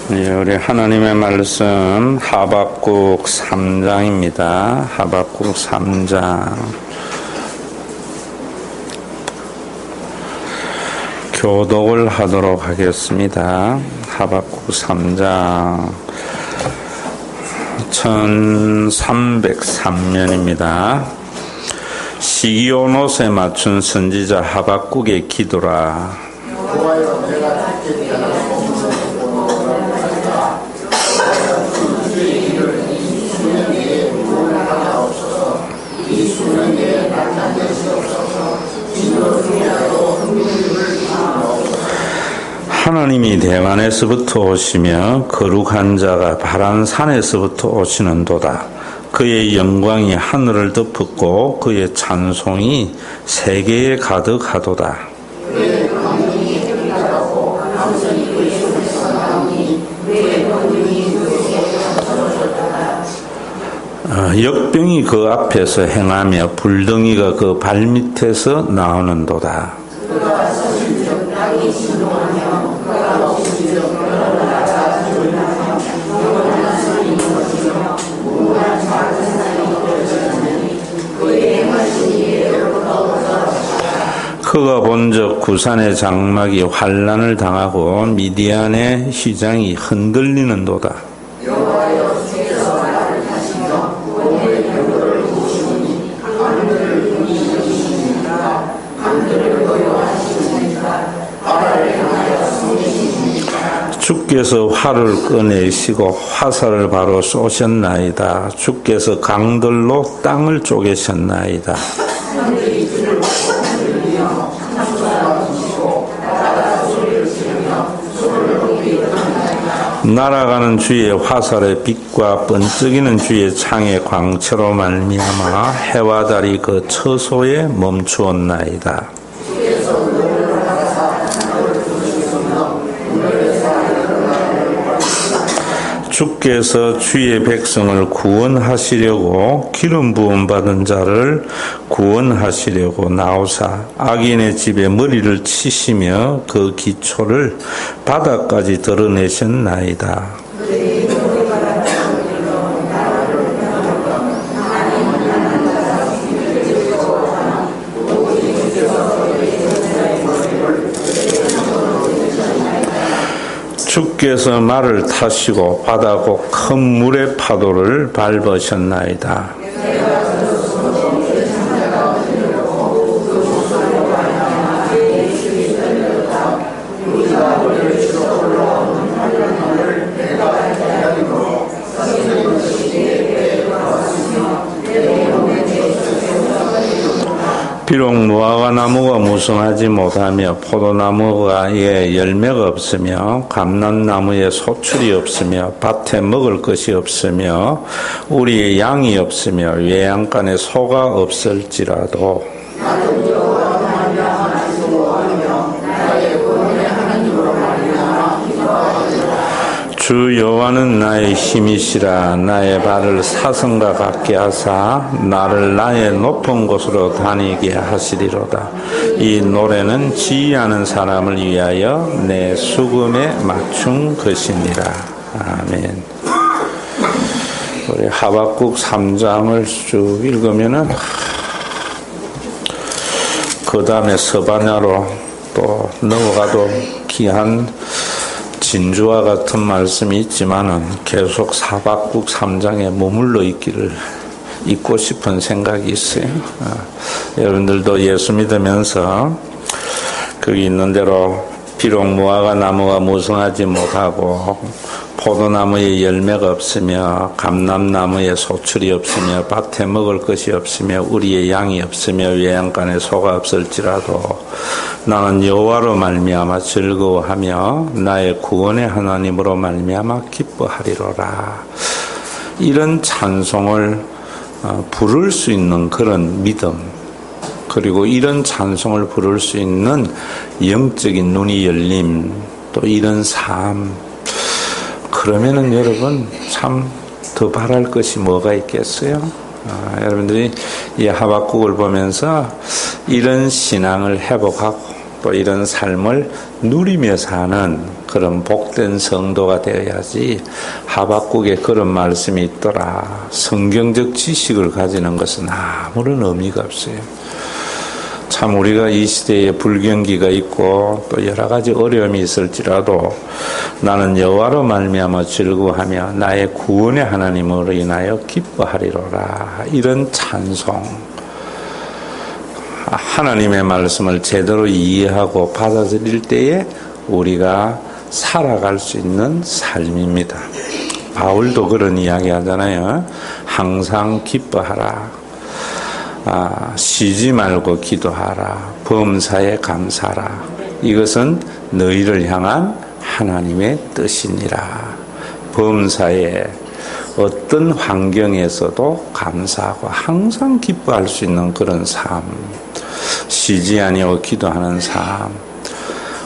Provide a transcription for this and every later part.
우리 하나님의 말씀 하박국 3장입니다. 하박국 3장. 교독을 하도록 하겠습니다. 하박국 3장 1303년입니다. 시기온옷에 맞춘 선지자 하박국의 기도라. 하나님이 대만에서부터 오시며 거룩한 자가 바란 산에서부터 오시는도다. 그의 영광이 하늘을 덮었고 그의 찬송이 세계에 가득하도다. 역병이 그 앞에서 행하며 불덩이가 그 발밑에서 나오는도다. 그가 본적 구산의 장막이 환란을 당하고 미디안의 휘장이 흔들리는도다. 주께서 활을 꺼내시고 화살을 바로 쏘셨나이다. 주께서 강들로 땅을 쪼개셨나이다. 날아가는 주의 화살의 빛과 번쩍이는 주의 창의 광채로 말미암아 해와 달이 그 처소에 멈추었나이다. 주께서 주의 백성을 구원하시려고 기름 부음 받은 자를 구원하시려고 나오사 악인의 집에 머리를 치시며 그 기초를 바닥까지 드러내셨나이다. 주께서 말을 타시고 바다고 큰 물의 파도를 밟으셨나이다. 비록 무화과 나무가 무성하지 못하며 포도나무에 열매가 없으며 감람나무에 소출이 없으며 밭에 먹을 것이 없으며 우리의 양이 없으며 외양간에 소가 없을지라도 주 여호와는 나의 힘이시라. 나의 발을 사슴과 같게 하사 나를 나의 높은 곳으로 다니게 하시리로다. 이 노래는 지휘하는 사람을 위하여 내 수금에 맞춘 것이니라. 아멘. 우리 하박국 3장을 쭉 읽으면은 그 다음에 서바냐로 또 넘어가도 귀한 진주와 같은 말씀이 있지만은 계속 하박국 3장에 머물러 있고 싶은 생각이 있어요. 여러분들도 예수 믿으면서 거기 있는 대로 비록 무화과 나무가 무성하지 못하고 포도나무에 열매가 없으며 감람나무에 소출이 없으며 밭에 먹을 것이 없으며 우리의 양이 없으며 외양간에 소가 없을지라도 나는 여호와로 말미암아 즐거워하며 나의 구원의 하나님으로 말미암아 기뻐하리로라. 이런 찬송을 부를 수 있는 그런 믿음, 그리고 이런 찬송을 부를 수 있는 영적인 눈이 열림, 또 이런 삶, 그러면은 여러분 참 더 바랄 것이 뭐가 있겠어요? 여러분들이 이 하박국을 보면서 이런 신앙을 회복하고 또 이런 삶을 누리며 사는 그런 복된 성도가 되어야지. 하박국에 그런 말씀이 있더라. 성경적 지식을 가지는 것은 아무런 의미가 없어요. 참 우리가 이 시대에 불경기가 있고 또 여러 가지 어려움이 있을지라도 나는 여호와로 말미암아 즐거워하며 나의 구원의 하나님으로 인하여 기뻐하리로라. 이런 찬송, 하나님의 말씀을 제대로 이해하고 받아들일 때에 우리가 살아갈 수 있는 삶입니다. 바울도 그런 이야기 하잖아요. 항상 기뻐하라. 쉬지 말고 기도하라. 범사에 감사하라. 이것은 너희를 향한 하나님의 뜻이니라. 범사에 어떤 환경에서도 감사하고 항상 기뻐할 수 있는 그런 삶, 쉬지 아니하고 기도하는 삶.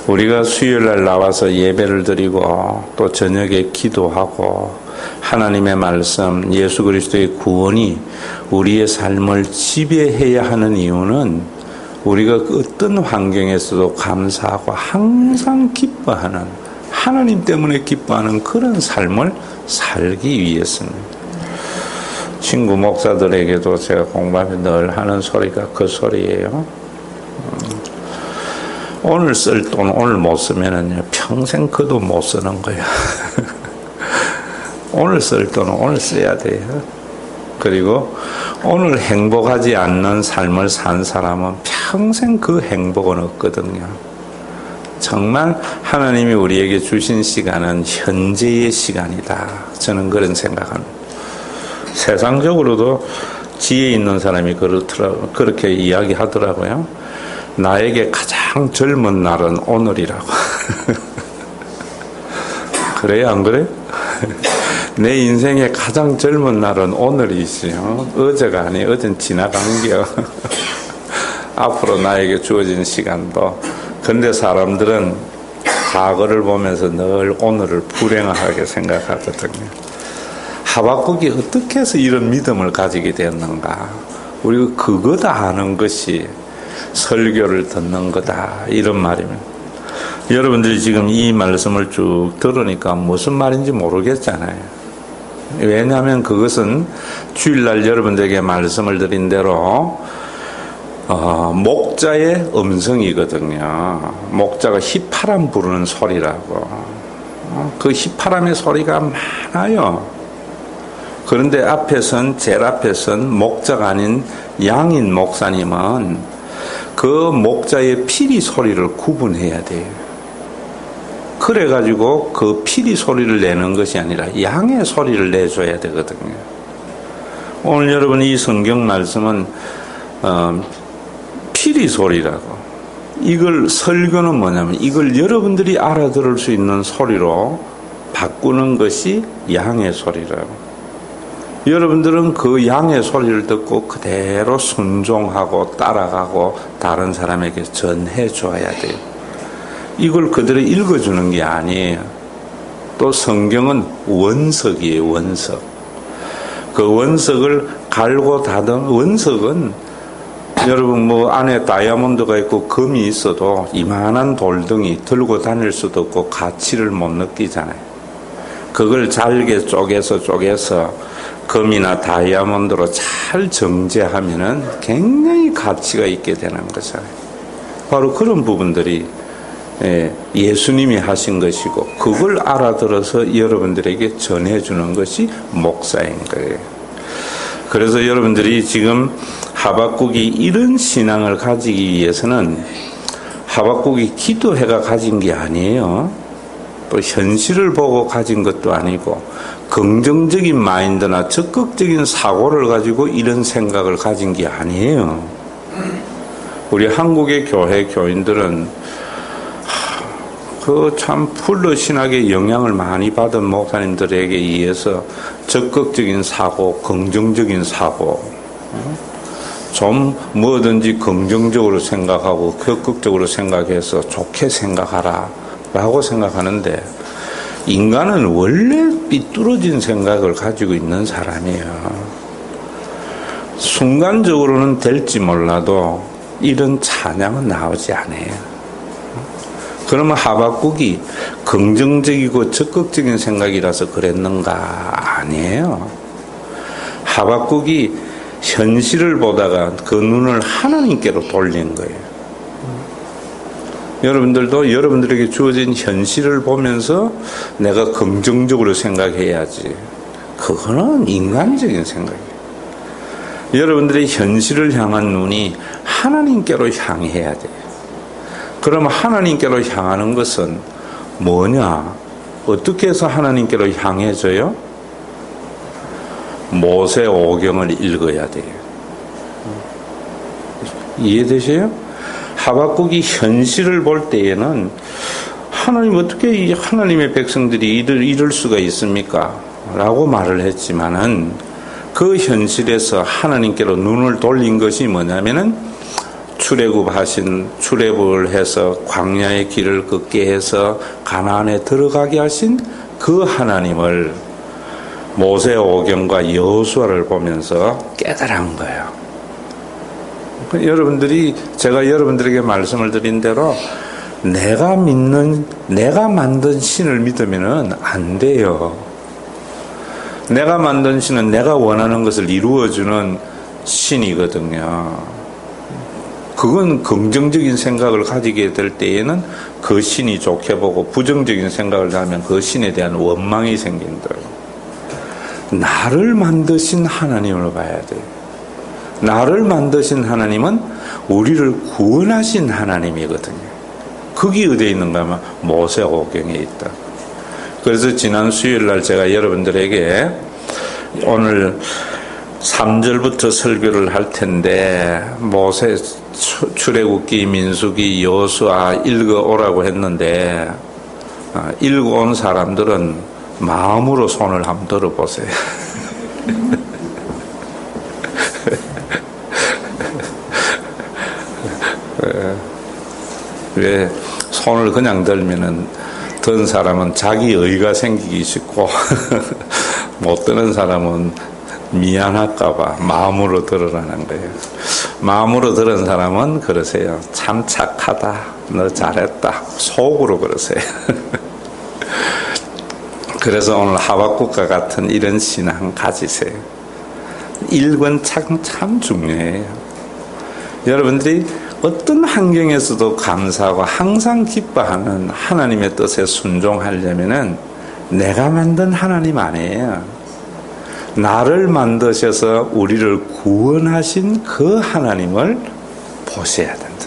우리가 수요일날 나와서 예배를 드리고 또 저녁에 기도하고 하나님의 말씀, 예수 그리스도의 구원이 우리의 삶을 지배해야 하는 이유는 우리가 어떤 환경에서도 감사하고 항상 기뻐하는, 하나님 때문에 기뻐하는 그런 삶을 살기 위해서입니다. 친구 목사들에게도 제가 공부하면 늘 하는 소리가 그 소리예요. 오늘 쓸 돈 오늘 못 쓰면은요, 평생 그 돈 못 쓰는 거예요. 오늘 쓸 돈은 오늘 써야 돼요. 그리고 오늘 행복하지 않는 삶을 산 사람은 평생 그 행복은 없거든요. 정말 하나님이 우리에게 주신 시간은 현재의 시간이다. 저는 그런 생각합니다. 세상적으로도 지혜 있는 사람이 그렇게 이야기하더라고요. 나에게 가장 젊은 날은 오늘이라고. 그래요, 안 그래요? 내 인생의 가장 젊은 날은 오늘이지요. 어제가 아니에요. 어젠 지나간 게요. 앞으로 나에게 주어진 시간도. 근데 사람들은 과거를 보면서 늘 오늘을 불행하게 생각하거든요. 하박국이 어떻게 해서 이런 믿음을 가지게 되었는가? 우리가 그거다 하는 것이 설교를 듣는 거다, 이런 말입니다. 여러분들이 지금 이 말씀을 쭉 들으니까 무슨 말인지 모르겠잖아요. 왜냐하면 그것은 주일날 여러분들에게 말씀을 드린 대로 목자의 음성이거든요. 목자가 휘파람 부르는 소리라고. 그 휘파람의 소리가 많아요. 그런데 제일 앞에선 목자가 아닌 양인 목사님은 그 목자의 피리 소리를 구분해야 돼요. 그래가지고 그 피리 소리를 내는 것이 아니라 양의 소리를 내줘야 되거든요. 오늘 여러분 이 성경 말씀은 피리 소리라고. 이걸 설교는 뭐냐면 이걸 여러분들이 알아들을 수 있는 소리로 바꾸는 것이 양의 소리라고. 여러분들은 그 양의 소리를 듣고 그대로 순종하고 따라가고 다른 사람에게 전해 줘야 돼요. 이걸 그대로 읽어주는 게 아니에요. 또 성경은 원석이에요, 원석. 그 원석을 갈고 닫은 원석은 여러분 안에 다이아몬드가 있고 금이 있어도 이만한 돌덩이 들고 다닐 수도 없고 가치를 못 느끼잖아요. 그걸 잘게 쪼개서 금이나 다이아몬드로 잘 정제하면은 굉장히 가치가 있게 되는 거잖아요. 바로 그런 부분들이 예수님이 하신 것이고 그걸 알아들어서 여러분들에게 전해주는 것이 목사인 거예요. 그래서 여러분들이 지금 하박국이 이런 신앙을 가지기 위해서는 하박국이 기도해가 가진 게 아니에요. 또 현실을 보고 가진 것도 아니고 긍정적인 마인드나 적극적인 사고를 가지고 이런 생각을 가진 게 아니에요. 우리 한국의 교회 교인들은 그 참 풀로 신학의 영향을 많이 받은 목사님들에게 의해서 적극적인 사고, 긍정적인 사고, 좀 뭐든지 긍정적으로 생각하고 적극적으로 생각해서 좋게 생각하라 라고 생각하는데, 인간은 원래 삐뚤어진 생각을 가지고 있는 사람이에요. 순간적으로는 될지 몰라도 이런 찬양은 나오지 않아요. 그러면 하박국이 긍정적이고 적극적인 생각이라서 그랬는가? 아니에요. 하박국이 현실을 보다가 그 눈을 하나님께로 돌린 거예요. 여러분들도 여러분들에게 주어진 현실을 보면서 내가 긍정적으로 생각해야지. 그거는 인간적인 생각이에요. 여러분들의 현실을 향한 눈이 하나님께로 향해야 돼요. 그러면 하나님께로 향하는 것은 뭐냐? 어떻게 해서 하나님께로 향해져요? 모세 오경을 읽어야 돼요. 이해되세요? 하박국이 현실을 볼 때에는 하나님 어떻게 이 하나님의 백성들이 이럴 수가 있습니까? 라고 말을 했지만은 그 현실에서 하나님께로 눈을 돌린 것이 뭐냐면은 출애굽을 해서 광야의 길을 걷게 해서 가나안에 들어가게 하신 그 하나님을 모세 오경과 여호수아를 보면서 깨달은 거예요. 제가 여러분들에게 말씀을 드린 대로 내가 만든 신을 믿으면은 안 돼요. 내가 만든 신은 내가 원하는 것을 이루어주는 신이거든요. 그건 긍정적인 생각을 가지게 될 때에는 그 신이 좋게 보고 부정적인 생각을 하면 그 신에 대한 원망이 생긴다. 나를 만드신 하나님을 봐야 돼요. 나를 만드신 하나님은 우리를 구원하신 하나님이거든요. 그게 어디에 있는가 하면 모세 오경에 있다. 그래서 지난 수요일날 제가 여러분들에게 오늘 3절부터 설교를 할 텐데 모세 출애굽기 민수기 여호수아 읽어오라고 했는데 읽어온 사람들은 마음으로 손을 한번 들어보세요. 왜 손을 그냥 들면은 든 사람은 자기 의가 생기기 쉽고 못 드는 사람은 미안할까봐 마음으로 들으라는 거예요. 마음으로 들은 사람은 그러세요. 참 착하다. 너 잘했다. 속으로 그러세요. 그래서 오늘 하박국과 같은 이런 신앙 가지세요. 일권 참 중요해요. 여러분들이 어떤 환경에서도 감사하고 항상 기뻐하는 하나님의 뜻에 순종하려면은 내가 만든 하나님 아니에요. 나를 만드셔서 우리를 구원하신 그 하나님을 보셔야 된다.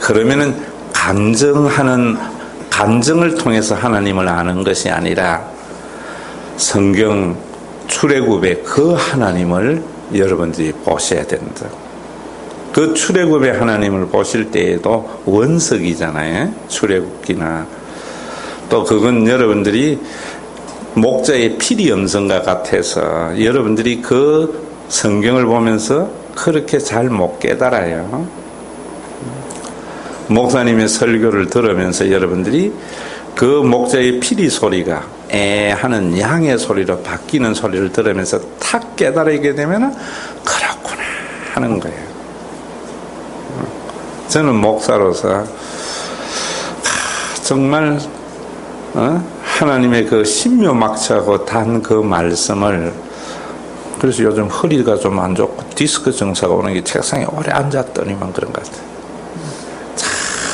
그러면은 감정을 통해서 하나님을 아는 것이 아니라 성경 출애굽의 그 하나님을 여러분들이 보셔야 된다. 그 출애굽의 하나님을 보실 때에도 원석이잖아요. 출애굽기나 또 그건 여러분들이 목자의 피리 음성과 같아서 여러분들이 그 성경을 보면서 그렇게 잘 못 깨달아요. 목사님의 설교를 들으면서 여러분들이 그 목자의 피리 소리가 에 하는 양의 소리로 바뀌는 소리를 들으면서 탁 깨달게 되면 그렇구나 하는 거예요. 저는 목사로서 정말 하나님의 그 신묘막차고 단 그 말씀을, 그래서 요즘 허리가 좀 안 좋고 디스크 증사가 오는 게 책상에 오래 앉았더니만 그런 것 같아요.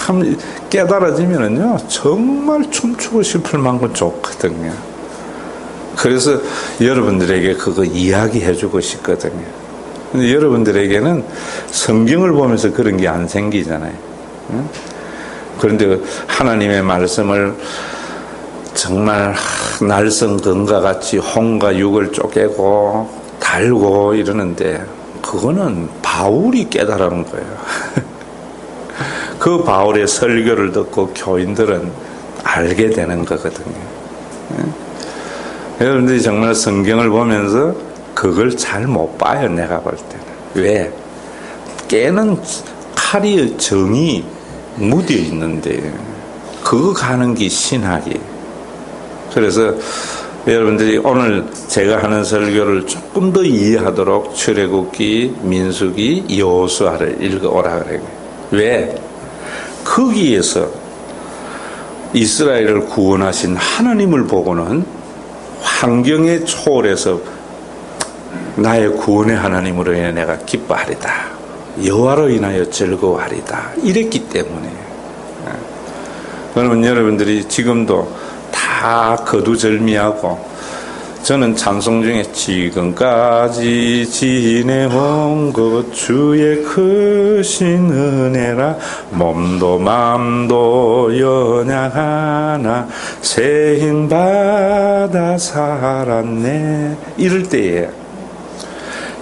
참 깨달아지면은요 정말 춤추고 싶을 만큼 좋거든요. 그래서 여러분들에게 그거 이야기해 주고 싶거든요. 근데 여러분들에게는 성경을 보면서 그런 게 안 생기잖아요. 그런데 하나님의 말씀을 정말 날성금과 같이 홍과 육을 쪼개고 달고 이러는데 그거는 바울이 깨달은 거예요. 그 바울의 설교를 듣고 교인들은 알게 되는 거거든요. 여러분들이 정말 성경을 보면서 그걸 잘 못 봐요. 내가 볼 때는. 왜? 깨는 칼이 정이 묻어 있는데 그거 가는 게 신학이에요. 그래서 여러분들이 오늘 제가 하는 설교를 조금 더 이해하도록 출애굽기, 민수기, 여호수아를 읽어오라 그래요. 왜? 거기에서 이스라엘을 구원하신 하나님을 보고는 환경에 초월해서 나의 구원의 하나님으로 인해 내가 기뻐하리다. 여호와로 인하여 즐거워하리다. 이랬기 때문에. 그러면 여러분들이 지금도 다 거두절미하고, 저는 찬송 중에 지금까지 지내온 것 주의 크신 은혜라 몸도 맘도 연약하나 새 힘 받아 살았네, 이럴 때에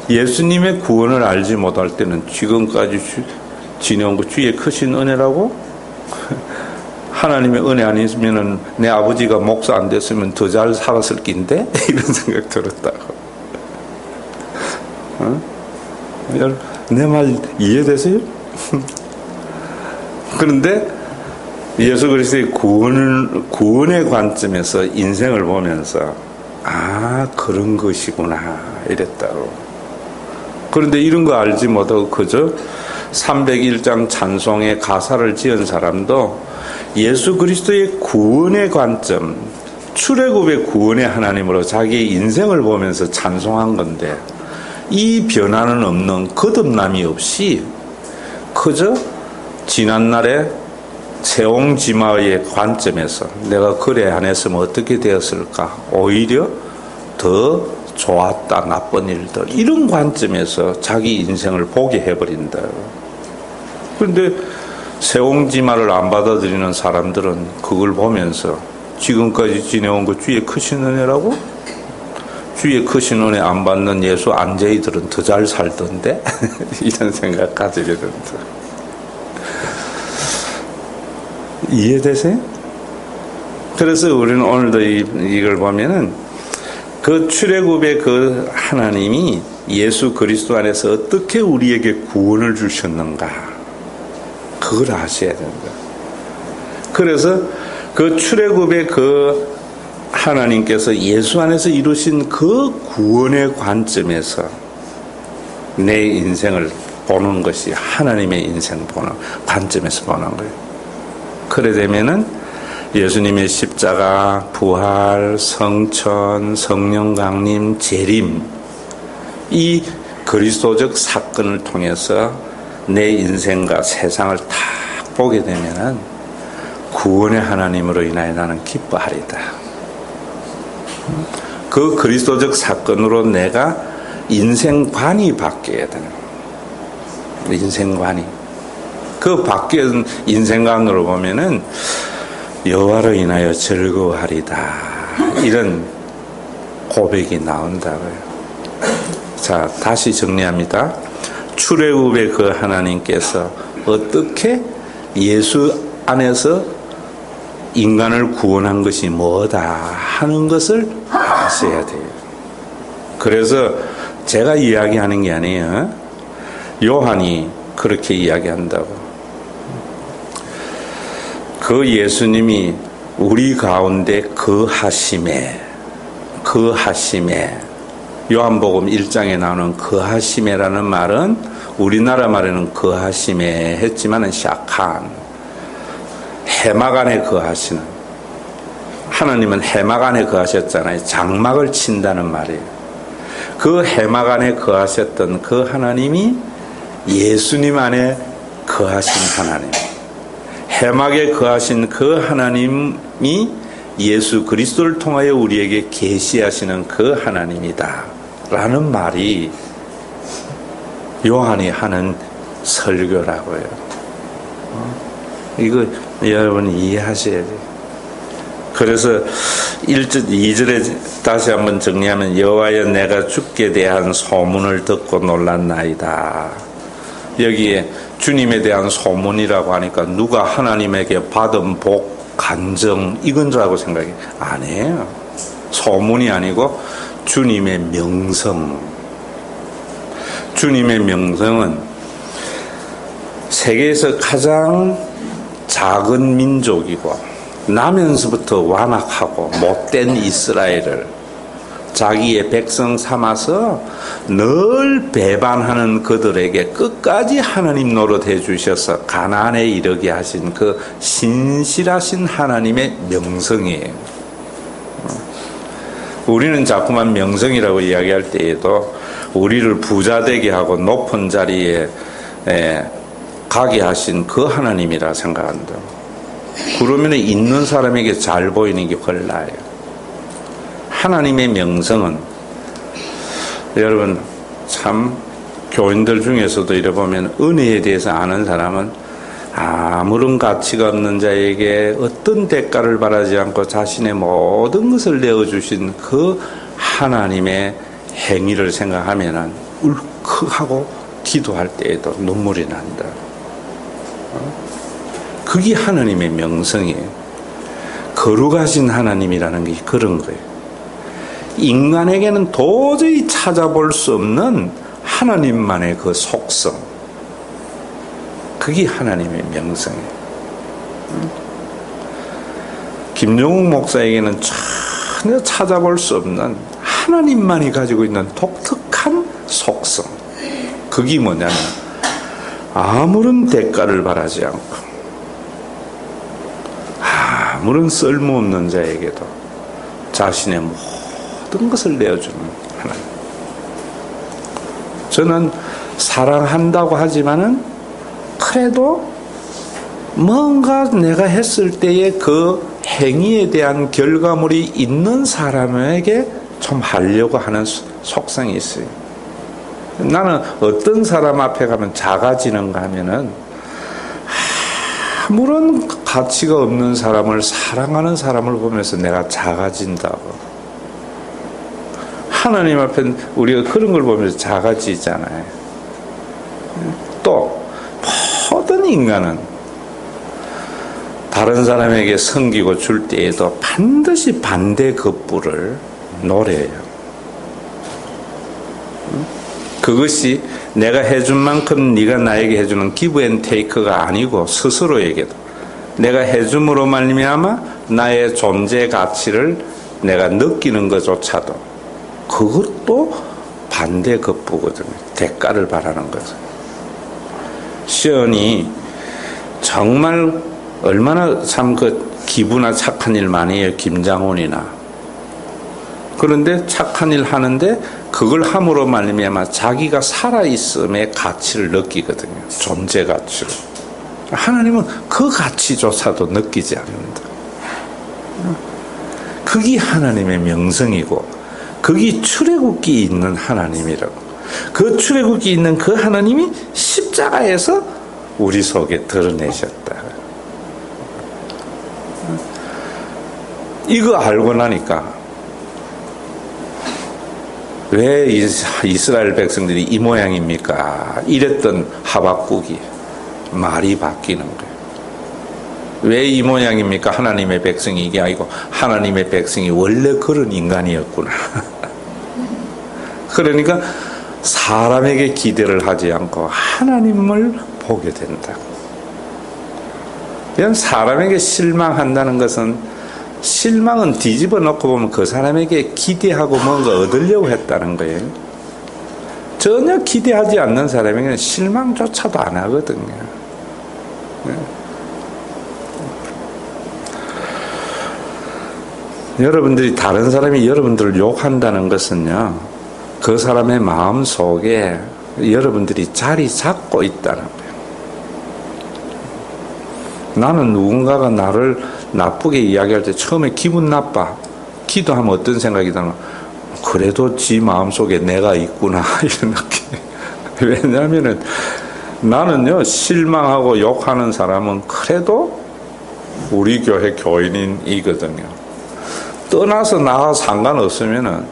예수님의 구원을 알지 못할 때는 지금까지 지내온 것 주의 크신 은혜라고? 하나님의 은혜 아니면은 내 아버지가 목사 안 됐으면 더 잘 살았을 낀데? 이런 생각 들었다고. 내 말 이해되세요? 그런데 예수 그리스도의 구원의 관점에서 인생을 보면서 그런 것이구나 이랬다고. 그런데 이런 거 알지 못하고 그저 301장 찬송의 가사를 지은 사람도 예수 그리스도의 구원의 관점, 출애굽의 구원의 하나님으로 자기의 인생을 보면서 찬송한 건데, 이 변화는 없는 거듭남이 없이 그저 지난날의 세옹지마의 관점에서 내가 그래 안 했으면 어떻게 되었을까, 오히려 더 좋았다, 나쁜 일들, 이런 관점에서 자기 인생을 보게 해버린다. 그런데 세옹지마를 안 받아들이는 사람들은 그걸 보면서 지금까지 지내온 것 주의 크신 은혜라고? 주의 크신 은혜 안 받는 예수 안제이들은 더 잘 살던데? 이런 생각 가지게 된다. 이해되세요? 그래서 우리는 오늘도 이걸 보면은 그 출애굽의 그 하나님이 예수 그리스도 안에서 어떻게 우리에게 구원을 주셨는가, 그걸 아셔야 된다. 그래서 그 출애굽의 그 하나님께서 예수 안에서 이루신 그 구원의 관점에서 내 인생을 보는 것이 하나님의 인생 보는 관점에서 보는 거예요. 그래 되면은 예수님의 십자가, 부활, 성천, 성령 강림, 재림, 이 그리스도적 사건을 통해서 내 인생과 세상을 딱 보게 되면은 구원의 하나님으로 인하여 나는 기뻐하리다. 그 그리스도적 사건으로 내가 인생관이 바뀌어야 되는 거예요. 인생관이. 그 바뀐 인생관으로 보면은 여호와로 인하여 즐거워하리다, 이런 고백이 나온다고요. 자, 다시 정리합니다. 출애굽의 그 하나님께서 어떻게 예수 안에서 인간을 구원한 것이 뭐다 하는 것을 아셔야 돼요. 그래서 제가 이야기하는 게 아니에요. 요한이 그렇게 이야기한다고. 그 예수님이 우리 가운데 거하심에, 요한복음 1장에 나오는 거하심에라는 말은 우리나라 말에는 거하심에 했지만은 샤칸, 해막 안에 거하시는, 하나님은 해막 안에 거하셨잖아요. 장막을 친다는 말이에요. 그 해막 안에 거하셨던 그 하나님이 예수님 안에 거하신 하나님, 해막에 거하신 그 하나님이 예수 그리스도를 통하여 우리에게 계시하시는 그 하나님이다 라는 말이 요한이 하는 설교라고요. 이거 여러분 이해하셔야 돼요. 그래서 1절, 2절에 다시 한번 정리하면 여호와여 내가 주께 대한 소문을 듣고 놀랐나이다. 여기에 주님에 대한 소문이라고 하니까 누가 하나님에게 받은 복, 간정 이건 줄알고 생각해. 아니에요. 소문이 아니고 주님의 명성. 주님의 명성은 세계에서 가장 작은 민족이고 나면서부터 완악하고 못된 이스라엘을 자기의 백성 삼아서 늘 배반하는 그들에게 끝까지 하나님 노릇해 주셔서 가나안에 이르게 하신 그 신실하신 하나님의 명성이에요. 우리는 자꾸만 명성이라고 이야기할 때에도 우리를 부자 되게 하고 높은 자리에 가게 하신 그 하나님이라 생각한다. 그러면 있는 사람에게 잘 보이는 게 훨 나아요. 하나님의 명성은 여러분 참 교인들 중에서도 이래 보면 은혜에 대해서 아는 사람은 아무런 가치가 없는 자에게 어떤 대가를 바라지 않고 자신의 모든 것을 내어주신 그 하나님의 행위를 생각하면 울컥하고 기도할 때에도 눈물이 난다. 그게 하나님의 명성이에요. 거룩하신 하나님이라는 게 그런 거예요. 인간에게는 도저히 찾아볼 수 없는 하나님만의 그 속성, 그게 하나님의 명성이에요. 김종욱 목사에게는 전혀 찾아볼 수 없는 하나님만이 가지고 있는 독특한 속성, 그게 뭐냐면 아무런 대가를 바라지 않고 아무런 쓸모없는 자에게도 자신의 모든 것을 내어주는 하나님. 저는 사랑한다고 하지만은 그래도 뭔가 내가 했을 때의 그 행위에 대한 결과물이 있는 사람에게 좀 하려고 하는 속성이 있어요. 나는 어떤 사람 앞에 가면 작아지는가 하면은 아무런 가치가 없는 사람을 사랑하는 사람을 보면서 내가 작아진다고. 하나님 앞에 우리가 그런 걸 보면서 작아지잖아요. 또 모든 인간은 다른 사람에게 섬기고 줄 때에도 반드시 반대 급부를 노려요. 그것이 내가 해준 만큼 네가 나에게 해주는 기브 앤 테이크가 아니고 스스로에게도 내가 해줌으로 말미암아 나의 존재 가치를 내가 느끼는 것조차도 그것도 반대 급부거든요. 대가를 바라는 거죠. 시온이 정말 얼마나 참 그 기부나 착한 일 많이 해요. 김장훈이나. 그런데 착한 일 하는데 그걸 함으로 말미암아 자기가 살아있음의 가치를 느끼거든요. 존재 가치를. 하나님은 그 가치조차도 느끼지 않는다. 그게 하나님의 명성이고 그게 출애굽기 있는 하나님이라고. 그 출애굽기 있는 그 하나님이 십자가에서 우리 속에 드러내셨다. 이거 알고 나니까 왜 이스라엘 백성들이 이 모양입니까? 이랬던 하박국이 말이 바뀌는 거예요. 왜 이 모양입니까? 하나님의 백성이 이게 아니고 하나님의 백성이 원래 그런 인간이었구나. 그러니까 사람에게 기대를 하지 않고 하나님을 보게 된다. 그냥 사람에게 실망한다는 것은 실망은 뒤집어 놓고 보면 그 사람에게 기대하고 뭔가 얻으려고 했다는 거예요. 전혀 기대하지 않는 사람에게는 실망조차도 안 하거든요. 여러분들이 다른 사람이 여러분들을 욕한다는 것은요, 그 사람의 마음 속에 여러분들이 자리 잡고 있다는 거예요. 나는 누군가가 나를 나쁘게 이야기할 때 처음에 기분 나빠. 기도하면 어떤 생각이 드나? 그래도 지 마음속에 내가 있구나 이런 느낌. 왜냐하면 나는요 실망하고 욕하는 사람은 그래도 우리 교회 교인이거든요. 떠나서 나와 상관없으면은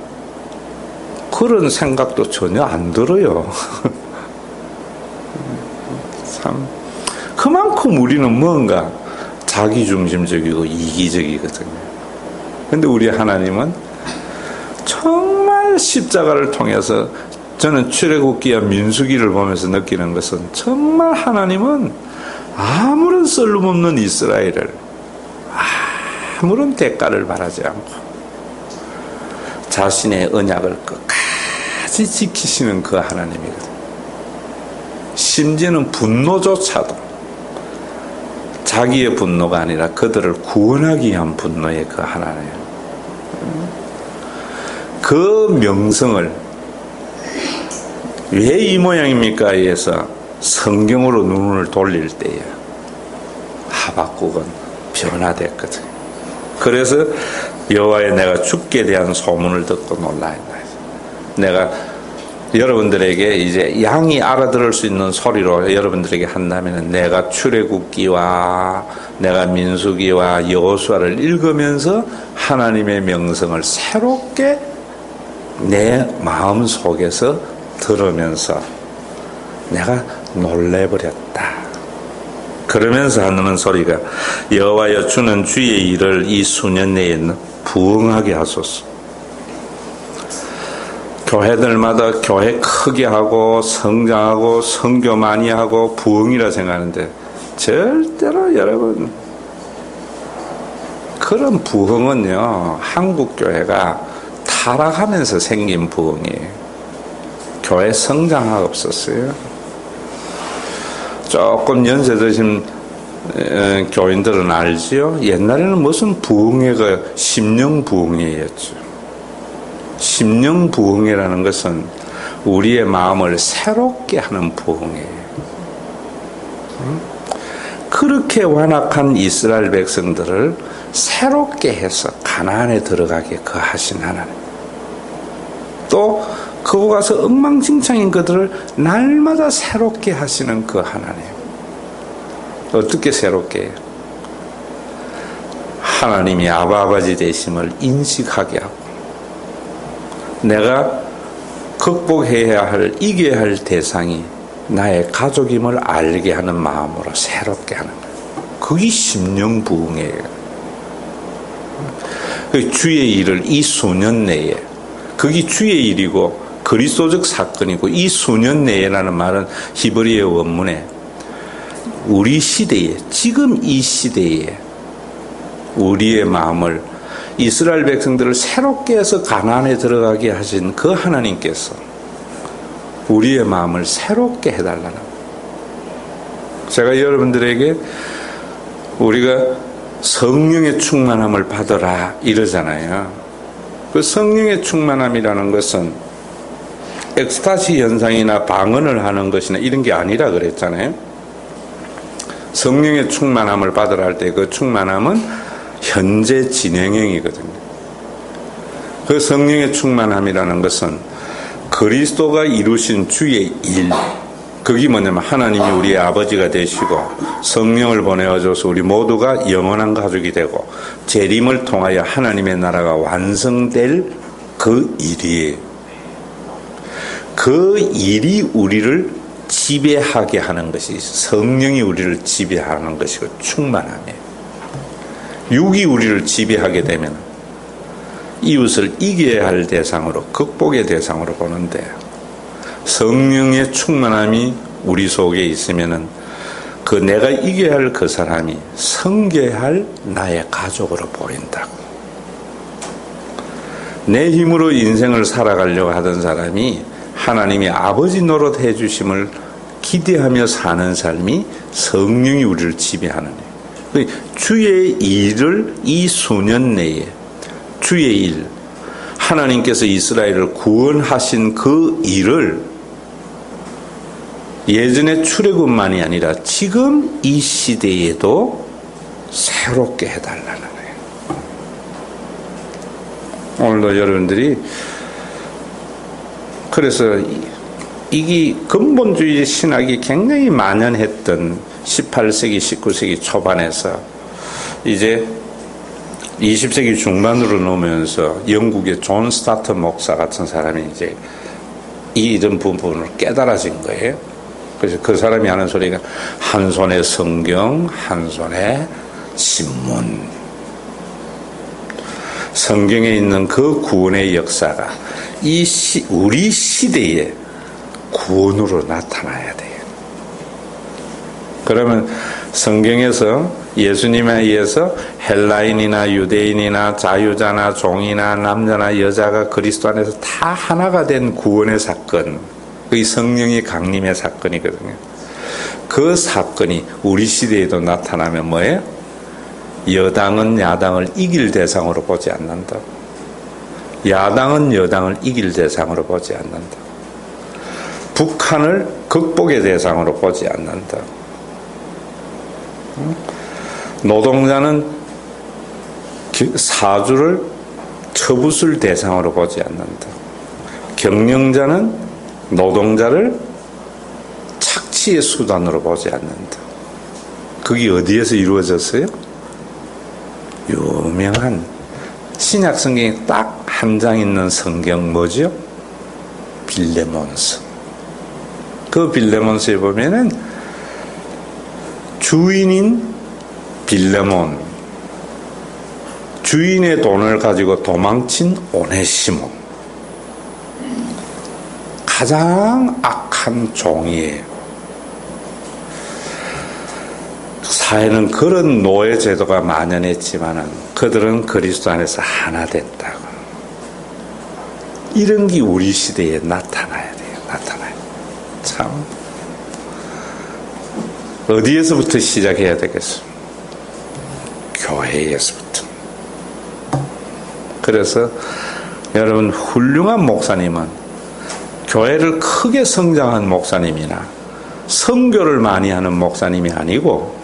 그런 생각도 전혀 안 들어요. 참 그만큼 우리는 뭔가 자기중심적이고 이기적이거든요. 근데 우리 하나님은 정말 십자가를 통해서 저는 출애굽기와 민수기를 보면서 느끼는 것은 정말 하나님은 아무런 쓸모없는 이스라엘을 아무런 대가를 바라지 않고 자신의 언약을 끝까지 지키시는 그 하나님이거든요. 심지어는 분노조차도 자기의 분노가 아니라 그들을 구원하기 위한 분노의 그 하나님. 그 명성을 왜 이 모양입니까? 해서 성경으로 눈을 돌릴 때에 하박국은 변화됐거든. 그래서 여호와의 내가 죽게 대한 소문을 듣고 놀라했다. 내가 여러분들에게 이제 양이 알아들을 수 있는 소리로 여러분들에게 한다면 내가 출애굽기와 내가 민수기와 여호수아를 읽으면서 하나님의 명성을 새롭게 내 마음 속에서 들으면서 내가 놀래버렸다. 그러면서 하는 소리가 여호와여 주는 주의 일을 이 수년 내에 부응하게 하소서. 교회들마다 교회 크게 하고 성장하고 선교 많이 하고 부흥이라 생각하는데 절대로 여러분 그런 부흥은요 한국 교회가 타락하면서 생긴 부흥이에요. 교회 성장하고 없었어요. 조금 연세 드신 교인들은 알지요. 옛날에는 무슨 부흥회가 심령부흥회였죠. 심령부흥회라는 것은 우리의 마음을 새롭게 하는 부흥회예요. 그렇게 완악한 이스라엘 백성들을 새롭게 해서 가나안에 들어가게 하신 하나님. 또 그거 가서 엉망진창인 그들을 날마다 새롭게 하시는 그 하나님. 어떻게 새롭게 해요? 하나님이 아버지 되심을 인식하게 하고 내가 극복해야 할, 이겨야 할 대상이 나의 가족임을 알게 하는 마음으로 새롭게 하는 거예요. 그게 심령부흥이에요. 주의 일을 이 수년 내에, 그게 주의 일이고 그리스도적 사건이고 이 수년 내에라는 말은 히브리어 원문에 우리 시대에, 지금 이 시대에 우리의 마음을 이스라엘 백성들을 새롭게 해서 가나안에 들어가게 하신 그 하나님께서 우리의 마음을 새롭게 해달라는 제가 여러분들에게 우리가 성령의 충만함을 받으라 이러잖아요. 그 성령의 충만함이라는 것은 엑스타시 현상이나 방언을 하는 것이나 이런 게 아니라 그랬잖아요. 성령의 충만함을 받으라 할 때 그 충만함은 현재 진행형이거든요. 그 성령의 충만함이라는 것은 그리스도가 이루신 주의 일, 그게 뭐냐면 하나님이 우리의 아버지가 되시고 성령을 보내어줘서 우리 모두가 영원한 가족이 되고 재림을 통하여 하나님의 나라가 완성될 그 일이에요. 그 일이 우리를 지배하게 하는 것이 성령이 우리를 지배하는 것이고 충만함이에요. 육이 우리를 지배하게 되면 이웃을 이겨야 할 대상으로 극복의 대상으로 보는데 성령의 충만함이 우리 속에 있으면은 그 내가 이겨야 할 그 사람이 섬겨야 할 나의 가족으로 보인다고. 내 힘으로 인생을 살아가려고 하던 사람이 하나님이 아버지 노릇 해주심을 기대하며 사는 삶이 성령이 우리를 지배하는 주의 일을 이 수년 내에 주의 일 하나님께서 이스라엘을 구원하신 그 일을 예전의 출애굽만이 아니라 지금 이 시대에도 새롭게 해달라는 거예요. 오늘도 여러분들이 그래서 이게 근본주의 신학이 굉장히 만연했던 18세기, 19세기 초반에서 이제 20세기 중반으로 넘으면서 영국의 존 스타트 목사 같은 사람이 이제 이런 부분을 깨달아진 거예요. 그래서 그 사람이 하는 소리가 한 손에 성경, 한 손에 신문. 성경에 있는 그 구원의 역사가 우리 시대에 구원으로 나타나야 돼요. 그러면 성경에서 예수님에 의해서 헬라인이나 유대인이나 자유자나 종이나 남자나 여자가 그리스도 안에서 다 하나가 된 구원의 사건, 그게 성령의 강림의 사건이거든요. 그 사건이 우리 시대에도 나타나면 뭐예요? 여당은 야당을 이길 대상으로 보지 않는다. 야당은 여당을 이길 대상으로 보지 않는다. 북한을 극복의 대상으로 보지 않는다. 노동자는 사주를 처부술 대상으로 보지 않는다. 경영자는 노동자를 착취의 수단으로 보지 않는다. 그게 어디에서 이루어졌어요? 유명한 신약 성경에 딱 한 장 있는 성경 뭐죠? 빌레몬서. 그 빌레몬서에 보면은 주인인 빌레몬, 주인의 돈을 가지고 도망친 오네시모, 가장 악한 종이에요. 사회는 그런 노예 제도가 만연했지만은 그들은 그리스도 안에서 하나 됐다고. 이런 게 우리 시대에 나타나야 돼요. 나타나요. 참 어디에서부터 시작해야 되겠어? 교회에서부터. 그래서 여러분, 훌륭한 목사님은 교회를 크게 성장한 목사님이나 선교를 많이 하는 목사님이 아니고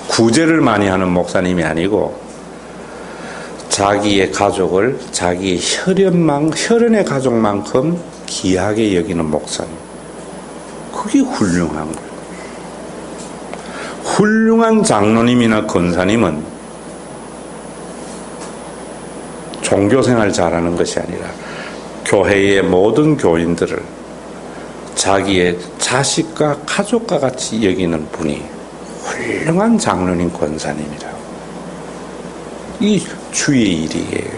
구제를 많이 하는 목사님이 아니고 자기의 가족을 자기의 혈연의 가족만큼 귀하게 여기는 목사님. 그게 훌륭한 거예요. 훌륭한 장로님이나 권사님은 종교생활 잘하는 것이 아니라 교회의 모든 교인들을 자기의 자식과 가족과 같이 여기는 분이 훌륭한 장로님 권사님이라고. 이 주의 일이에요.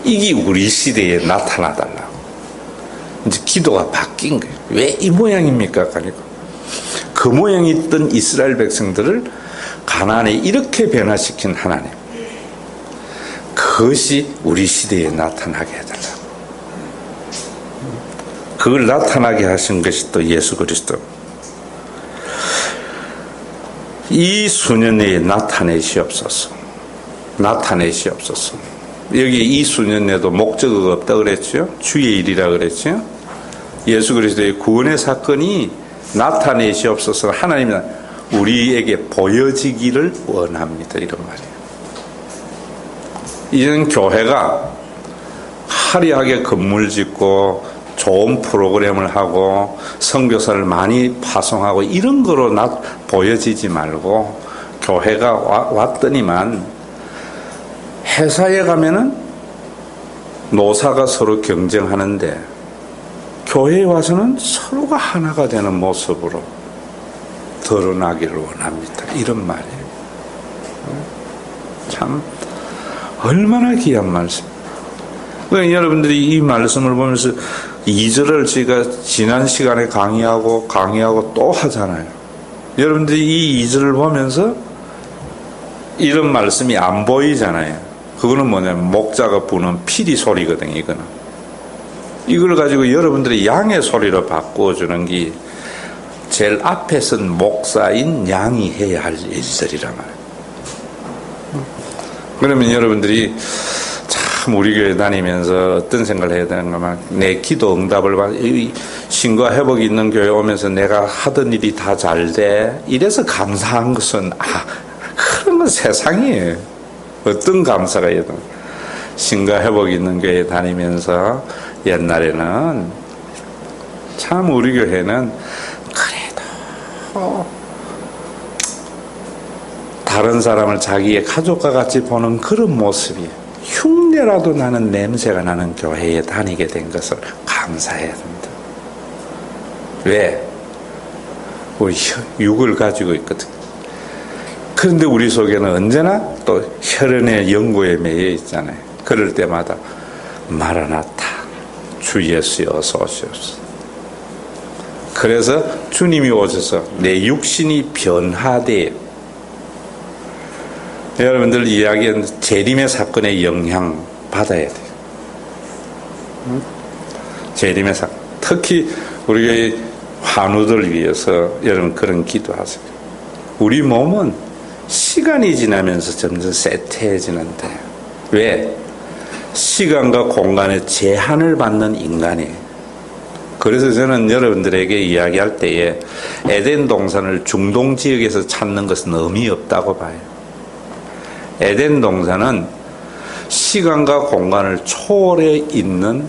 이게 우리 시대에 나타나달라고. 이제 기도가 바뀐 거예요. 왜 이 모양입니까? 그러니까 그 모양이 있던 이스라엘 백성들을 가나안에 이렇게 변화시킨 하나님. 그것이 우리 시대에 나타나게 해달라고. 그걸 나타나게 하신 것이 또 예수 그리스도. 이 수년 내에 나타내시옵소서. 나타내시옵소서. 여기 이 수년 내도 목적어가 없다 그랬죠? 주의 일이라 그랬죠? 예수 그리스도의 구원의 사건이 나타내시옵소서. 하나님은 우리에게 보여지기를 원합니다. 이런 말이에요. 이제는 교회가 화려하게 건물 짓고 좋은 프로그램을 하고 선교사를 많이 파송하고 이런 거로 보여지지 말고, 교회가 왔더니만 회사에 가면은 노사가 서로 경쟁하는데 교회에 와서는 서로가 하나가 되는 모습으로 드러나기를 원합니다. 이런 말이에요. 참 얼마나 귀한 말씀. 그러니까 여러분들이 이 말씀을 보면서 2절을 제가 지난 시간에 강의하고 또 하잖아요. 여러분들이 이 2절을 보면서 이런 말씀이 안 보이잖아요. 그거는 뭐냐면 목자가 부는 피리 소리거든요. 이걸 가지고 여러분들이 양의 소리로 바꿔주는 게 제일 앞에 선 목사인 양이 해야 할 일들이란 말이에요. 그러면 여러분들이 참 우리 교회 다니면서 어떤 생각을 해야 되는가 하면, 내 기도 응답을 받, 신과 회복이 있는 교회 오면서 내가 하던 일이 다 잘 돼. 이래서 감사한 것은, 그런 건 세상이에요. 어떤 감사가 있든. 신과 회복이 있는 교회 다니면서 옛날에는 참 우리 교회는 그래도 다른 사람을 자기의 가족과 같이 보는 그런 모습이, 흉내라도 나는 냄새가 나는 교회에 다니게 된 것을 감사해야 됩니다. 왜? 우리 육을 가지고 있거든. 그런데 우리 속에는 언제나 또 혈연의 연고에 매여 있잖아요. 그럴 때마다 마라나타, 주 예수여 어서 오시옵소서. 그래서 주님이 오셔서 내 육신이 변화돼. 여러분들 이야기한 재림의 사건의 영향 받아야 돼요. 재림의 사건. 특히 우리 환우들 위해서 여러분 그런 기도하세요. 우리 몸은 시간이 지나면서 점점 쇠퇴해지는데 왜? 시간과 공간의 제한을 받는 인간이에요. 그래서 저는 여러분들에게 이야기할 때에 에덴 동산을 중동 지역에서 찾는 것은 의미 없다고 봐요. 에덴 동산은 시간과 공간을 초월해 있는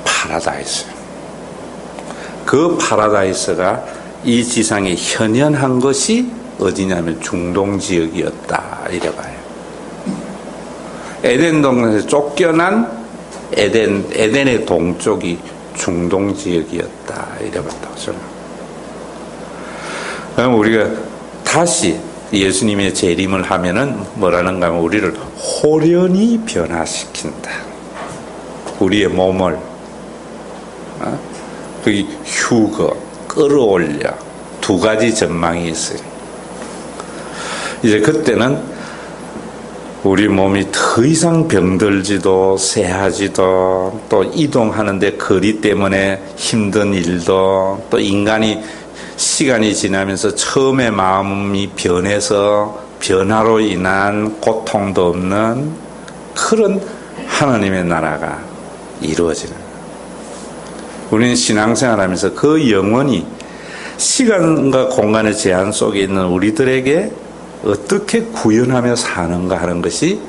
파라다이스예요. 그 파라다이스가 이 지상에 현현한 것이 어디냐면 중동 지역이었다 이래 봐요. 에덴 동산에서 쫓겨난 에덴의 동쪽이 중동 지역이었다 이래 봤다고 저는. 그럼 우리가 다시 예수님의 재림을 하면은 뭐라는가 하면 우리를 호련히 변화시킨다. 우리의 몸을 거기 휴거, 끌어올려 두 가지 전망이 있어요. 이제 그때는 우리 몸이 더 이상 병들지도 쇠하지도 또 이동하는데 거리 때문에 힘든 일도 또 인간이 시간이 지나면서 처음에 마음이 변해서 변화로 인한 고통도 없는 그런 하나님의 나라가 이루어지는 거예요. 우리는 신앙생활하면서 그 영혼이 시간과 공간의 제한 속에 있는 우리들에게 어떻게 구현하며 사는가 하는 것이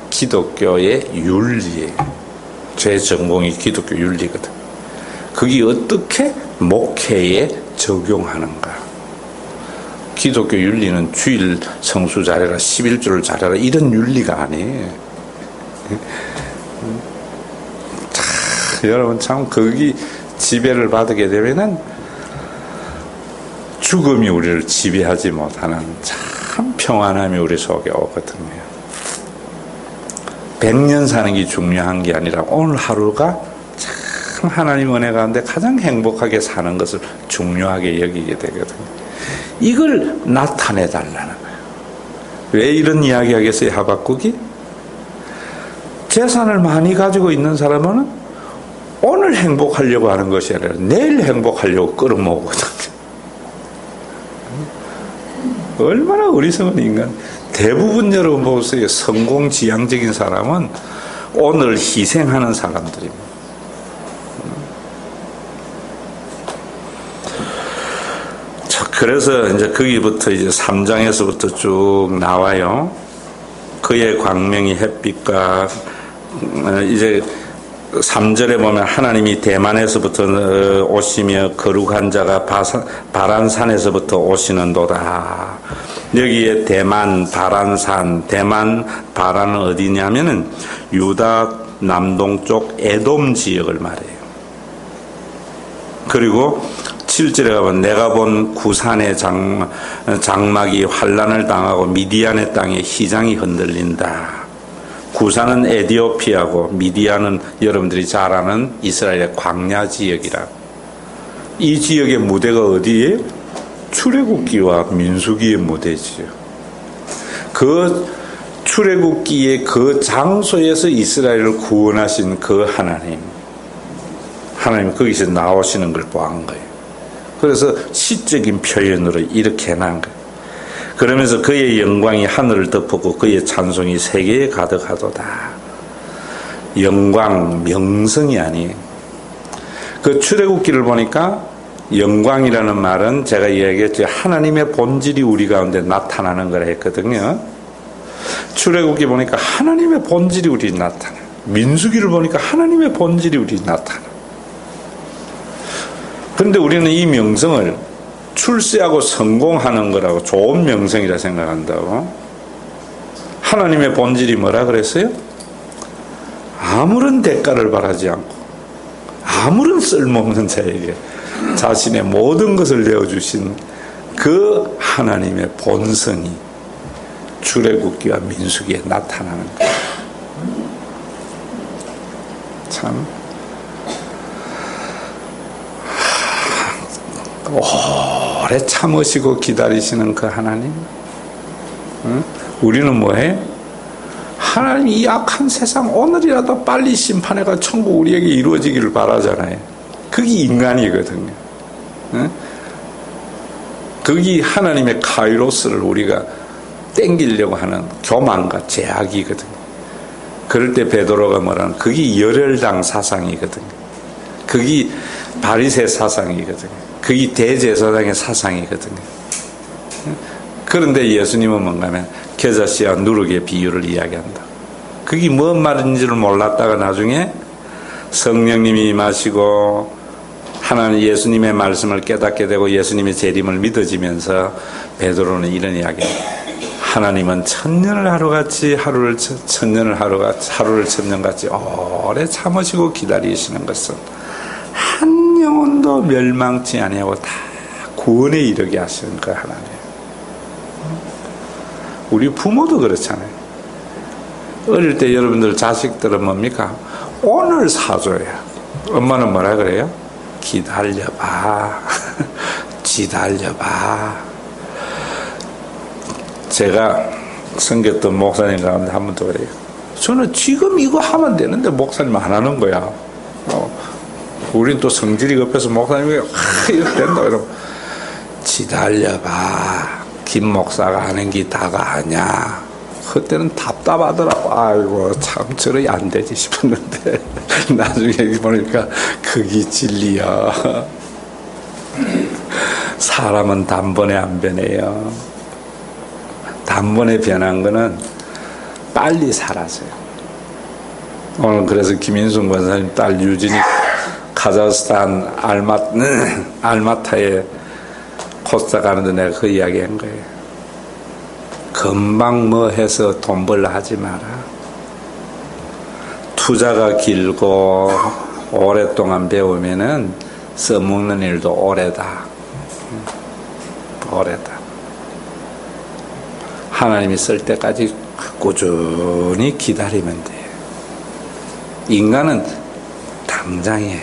기독교의 윤리예요. 제 전공이 기독교 윤리거든. 그게 어떻게 목회에 적용하는가. 기독교 윤리는 주일 성수 잘해라, 11조를 잘해라 이런 윤리가 아니에요. 여러분 참 거기 지배를 받게 되면은 죽음이 우리를 지배하지 못하는 참 평안함이 우리 속에 오거든요. 100년 사는 게 중요한 게 아니라 오늘 하루가 참 하나님 은혜 가운데 가장 행복하게 사는 것을 중요하게 여기게 되거든요. 이걸 나타내 달라는 거예요. 왜 이런 이야기 하겠어요? 하박국이 재산을 많이 가지고 있는 사람은 오늘 행복하려고 하는 것이 아니라 내일 행복하려고 끌어모으거든요. 얼마나 어리석은 인간. 대부분 여러분 보세요. 성공지향적인 사람은 오늘 희생하는 사람들입니다. 자, 그래서 이제 거기부터 이제 3장에서부터 쭉 나와요. 그의 광명이 햇빛과 이제 3절에 보면 하나님이 대만에서부터 오시며 거룩한 자가 바란산에서부터 오시는도다. 여기에 대만, 바란산, 대만, 바란은 어디냐면은 유다 남동쪽 에돔 지역을 말해요. 그리고 7절에 가면 내가 본 구산의 장막이 환란을 당하고 미디안의 땅에 휘장이 흔들린다. 구산은 에티오피아고 미디안은 여러분들이 잘 아는 이스라엘의 광야 지역이라. 이 지역의 무대가 어디에? 출애굽기와 민수기의 무대지요. 그 출애굽기의 그 장소에서 이스라엘을 구원하신 그 하나님 거기서 나오시는 걸 보한 거예요. 그래서 시적인 표현으로 이렇게 해놓은 거예요. 그러면서 그의 영광이 하늘을 덮었고 그의 찬송이 세계에 가득하도다. 영광, 명성이 아니에요. 그 출애굽기를 보니까 영광이라는 말은 제가 이야기했죠. 하나님의 본질이 우리 가운데 나타나는 거라 했거든요. 출애굽기 보니까 하나님의 본질이 우리 나타나. 민수기를 보니까 하나님의 본질이 우리 나타나. 그런데 우리는 이 명성을 출세하고 성공하는 거라고 좋은 명성이라 생각한다고. 하나님의 본질이 뭐라 그랬어요? 아무런 대가를 바라지 않고 아무런 쓸모없는 자에게 자신의 모든 것을 내어주신 그 하나님의 본성이 출애굽기와 민수기에 나타나는 거예요. 참 오래 참으시고 기다리시는 그 하나님. 응? 우리는 뭐해? 하나님 이 악한 세상 오늘이라도 빨리 심판해가 천국 우리에게 이루어지기를 바라잖아요. 그게 인간이거든요. 응? 그게 하나님의 카이로스를 우리가 땡기려고 하는 교만과 제약이거든요. 그럴 때 베드로가 뭐라는, 그게 열혈당 사상이거든요. 그게 바리새 사상이거든요. 그게 대제사장의 사상이거든요. 그런데 예수님은 뭔가 하면 겨자씨와 누룩의 비유를 이야기한다. 그게 뭔 말인지를 몰랐다가 나중에 성령님이 임하시고 하나님 예수님의 말씀을 깨닫게 되고 예수님의 재림을 믿어지면서 베드로는 이런 이야기합니다. 하나님은 천년을 하루같이 하루를 천년같이 오래 참으시고 기다리시는 것은 한 영혼도 멸망치 아니하고 다 구원에 이르게 하시는 그 하나님. 우리 부모도 그렇잖아요. 어릴 때 여러분들 자식들은 뭡니까? 오늘 사줘야. 엄마는 뭐라 그래요? 기다려봐. 기다려봐. 제가 섬겼던 목사님 가운데 한 번도 그래요. 저는 지금 이거 하면 되는데 목사님 안 하는 거야. 우린 또 성질이 급해서 목사님이 이렇게 된다 그러면 기다려봐. 김 목사가 하는 게 다가 아니야. 그때는 답답하더라고. 아이고 참 저러이 안 되지 싶었는데 나중에 보니까 그게 진리야. 사람은 단번에 안 변해요. 단번에 변한 거는 빨리 사라져요. 오늘 그래서 김인순 권사님 딸 유진이 카자흐스탄 알마타에 코스타 가는데 내가 그 이야기 한 거예요. 금방 뭐 해서 돈 벌라 하지 마라. 투자가 길고 오랫동안 배우면은 써먹는 일도 오래다. 오래다. 하나님이 쓸 때까지 꾸준히 기다리면 돼요. 인간은 당장에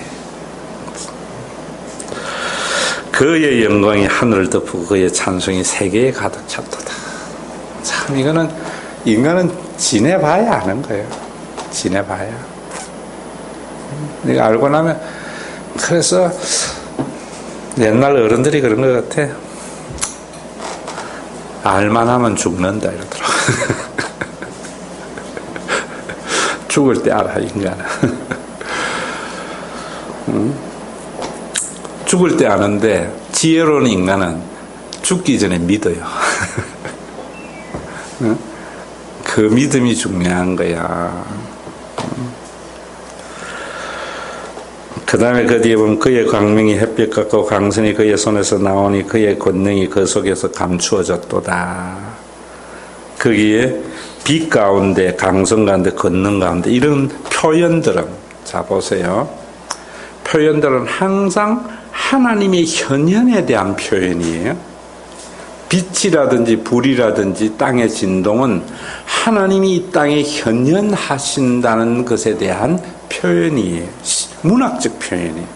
그의 영광이 하늘을 덮고 그의 찬송이 세계에 가득 찼도다. 참 이거는 인간은 지내봐야 아는 거예요. 지내봐야. 내가 알고 나면 그래서 옛날 어른들이 그런 것 같아. 알만하면 죽는다 이러더라고. 죽을 때 알아 인간은. 죽을 때 아는데 지혜로운 인간은 죽기 전에 믿어요. 그 믿음이 중요한 거야. 그 다음에 그 뒤에 보면 그의 광명이 햇빛 같고 강선이 그의 손에서 나오니 그의 권능이 그 속에서 감추어졌도다. 거기에 빛 가운데 강선 가운데 권능 가운데 이런 표현들은 자 보세요. 표현들은 항상 하나님의 현현에 대한 표현이에요. 빛이라든지 불이라든지 땅의 진동은 하나님이 이 땅에 현현하신다는 것에 대한 표현이에요. 문학적 표현이에요.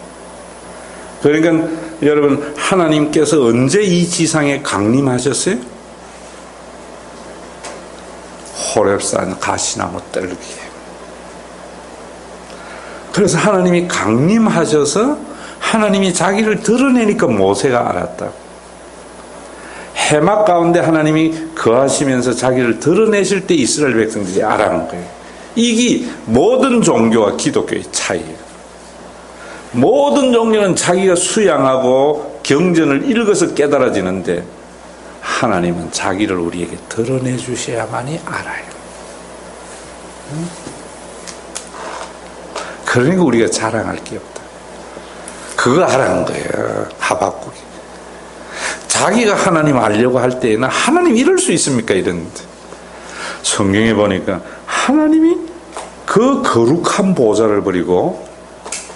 그러니까 여러분 하나님께서 언제 이 지상에 강림하셨어요? 호렙산 가시나무 떨기에. 그래서 하나님이 강림하셔서 하나님이 자기를 드러내니까 모세가 알았다고. 해막 가운데 하나님이 거하시면서 자기를 드러내실 때 이스라엘 백성들이 알아는 거예요. 이게 모든 종교와 기독교의 차이예요. 모든 종교는 자기가 수양하고 경전을 읽어서 깨달아지는데 하나님은 자기를 우리에게 드러내 주셔야만이 알아요. 그러니까 우리가 자랑할 게 없다. 그거 알아는 거예요. 하박국이. 자기가 하나님 알려고 할 때에는 하나님 이럴 수 있습니까? 이랬는데 성경에 보니까 하나님이 그 거룩한 보좌를 버리고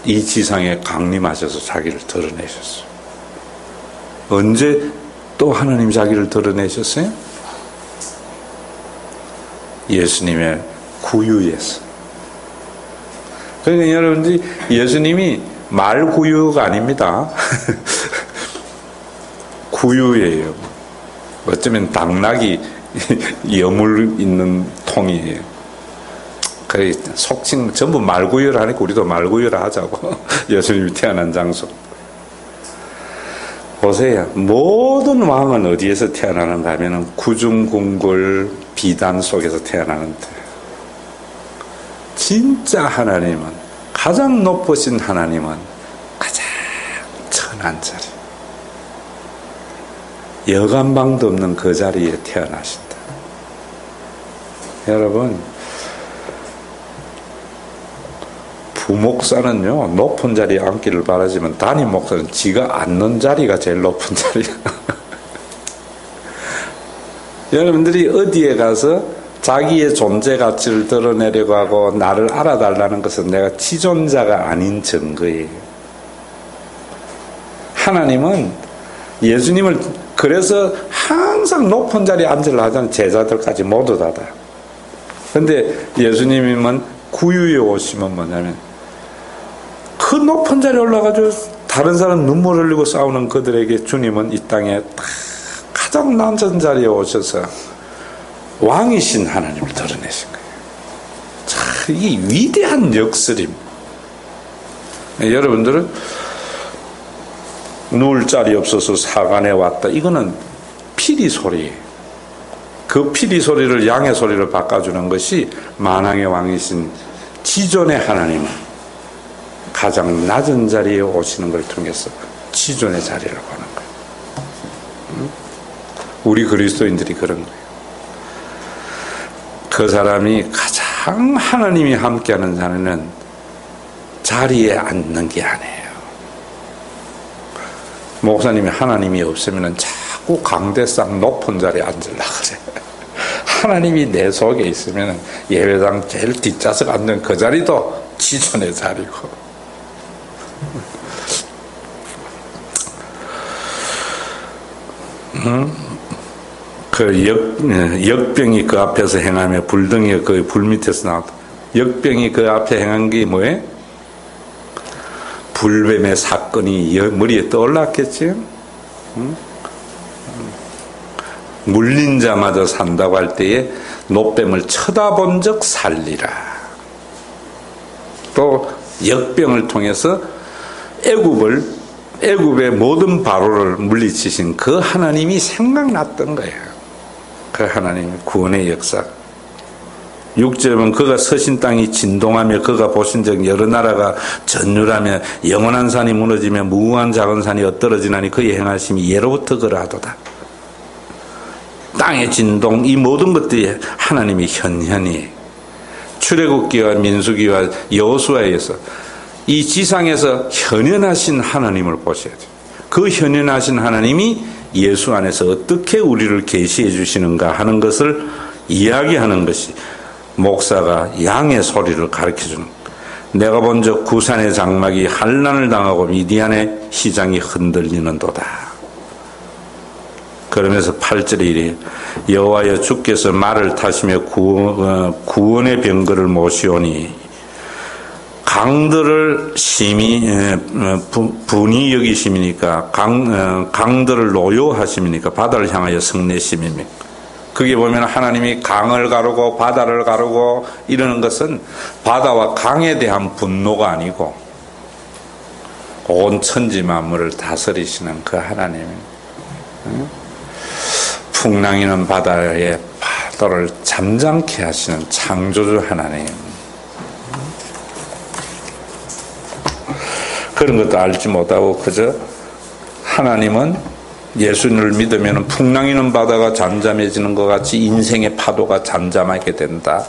이 지상에 강림하셔서 자기를 드러내셨어요. 언제 또 하나님 자기를 드러내셨어요? 예수님의 구유에서. 그러니까 여러분들이 예수님이 말구유가 아닙니다. 구유예요. 어쩌면 당나귀 여물 있는 통이에요. 그래 속칭 전부 말구유를 하니까 우리도 말구유를 하자고. 예수님이 태어난 장소. 보세요. 모든 왕은 어디에서 태어나는가 하면 구중궁궐 비단 속에서 태어나는데, 진짜 하나님은, 가장 높으신 하나님은 가장 천한 자리, 여간방도 없는 그 자리에 태어나신다. 여러분, 부목사는요 높은 자리에 앉기를 바라지만 담임 목사는 지가 앉는 자리가 제일 높은 자리야. 여러분들이 어디에 가서 자기의 존재 가치를 드러내려고 하고 나를 알아달라는 것은 내가 지존자가 아닌 증거예요. 하나님은 예수님을 그래서 항상 높은 자리에 앉으려 하자는 제자들까지 모두 다다. 근데 예수님은 구유에 오시면 뭐냐면 그 높은 자리에 올라가지고 다른 사람 눈물 흘리고 싸우는 그들에게 주님은 이 땅에 가장 낮은 자리에 오셔서 왕이신 하나님을 드러내신 거예요. 참, 이 위대한 역설임. 여러분들은 누울 자리 없어서 사관에 왔다. 이거는 피리 소리예요. 그 피리 소리를 양의 소리로 바꿔주는 것이 만왕의 왕이신 지존의 하나님은 가장 낮은 자리에 오시는 걸 통해서 지존의 자리라고 하는 거예요. 우리 그리스도인들이 그런 거예요. 그 사람이 가장 하나님이 함께하는 자리는 자리에 앉는 게 아니에요. 목사님이 하나님이 없으면 자꾸 강대상 높은 자리에 앉으려고 그래. 하나님이 내 속에 있으면 예배당 제일 뒷좌석 앉는 그 자리도 지존의 자리고. 그 역병이 그 앞에서 행하며 불등이 그 불 밑에서 나왔다. 역병이 그 앞에 행한 게 뭐예요? 불뱀의 사건이 머리에 떠올랐겠지. 물린 자마저 산다고 할 때에 노뱀을 쳐다본 적 살리라. 또 역병을 통해서 애굽의 모든 바로를 물리치신 그 하나님이 생각났던 거예요. 그 하나님의 구원의 역사. 6절은 그가 서신 땅이 진동하며 그가 보신 적 여러 나라가 전율하며 영원한 산이 무너지며 무궁한 작은 산이 엇떨어지나니 그의 행하심이 예로부터 그러하도다. 땅의 진동, 이 모든 것들이 하나님이 현현히 출애굽기와 민수기와 여호수아에 의해서 이 지상에서 현현하신 하나님을 보셔야 돼요. 그 현현하신 하나님이 예수 안에서 어떻게 우리를 계시해 주시는가 하는 것을 이야기하는 것이 목사가 양의 소리를 가르쳐주는 거예요. 내가 본 적 구산의 장막이 환난을 당하고 미디안의 시장이 흔들리는도다. 그러면서 8절에 이래요. 여호와여 주께서 말을 타시며 구원의 병거를 모시오니 강들을 심히 분이 여기심이니까 강들을 노여하심이니까 바다를 향하여 성내심입니까? 그게 보면 하나님이 강을 가르고 바다를 가르고 이러는 것은 바다와 강에 대한 분노가 아니고 온 천지 만물을 다스리시는 그 하나님. 풍랑이는 바다에 파도를 잠잠케 하시는 창조주 하나님. 그런 것도 알지 못하고 그저 하나님은 예수님을 믿으면 풍랑이는 바다가 잠잠해지는 것 같이 인생의 파도가 잠잠하게 된다.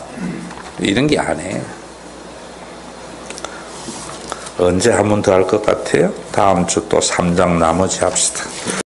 이런 게 아니에요. 언제 한 번 더 할 것 같아요? 다음 주 또 3장 나머지 합시다.